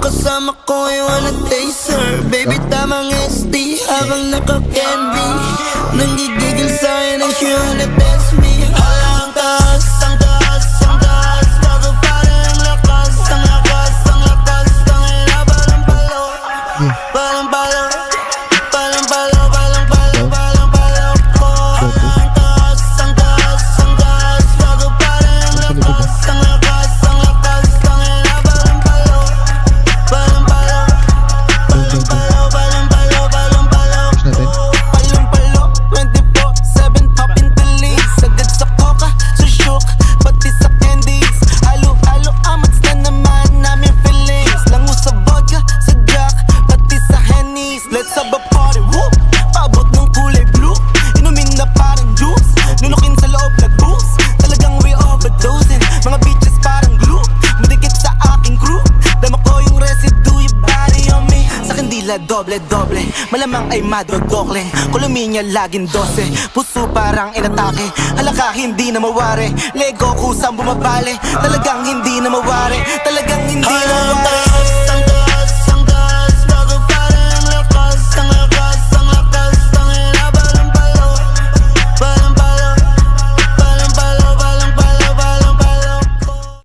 Kasama ko, I wanna taste her. Baby, tamang SD habang naka-candy. Nanggigigil sa'kin and she wanna test me. Ang taas, ang taas, ang taas. Bago parang lakas, ang lakas, ang lakas. Tangina, balang palo, balang palo, balang palo, balang palo, balang palo ko. Ang taas, ang taas, ang taas. Bago parang lakas, ang lakas, ang lakas. Tangina, balang palo, balang palo, balang palo, balang palo, balang palo ko. Palang palo, 24/7 popping the leaves. Sagad sa coca, so shook, pati sa candies. Halo-halo amats na naman namin feelings. Lango sa vodka, sa jack, pati sa hennies. Let's have a party, whoop, paabot ng kulay blue. Inumin na parang juice, nunukin sa loob nag-boost. Talagang we overdosing, mga bitches parang glue. Madikit sa aking crew, dama ko yung residue, your body on me. Sa kandila doble-doble, malamang ay madodokling. Kuluminya laging 12, puso parang inatake. Halaka hindi na mawari, Lego kusang bumabali. Talagang hindi na mawari, talagang hindi na mawari.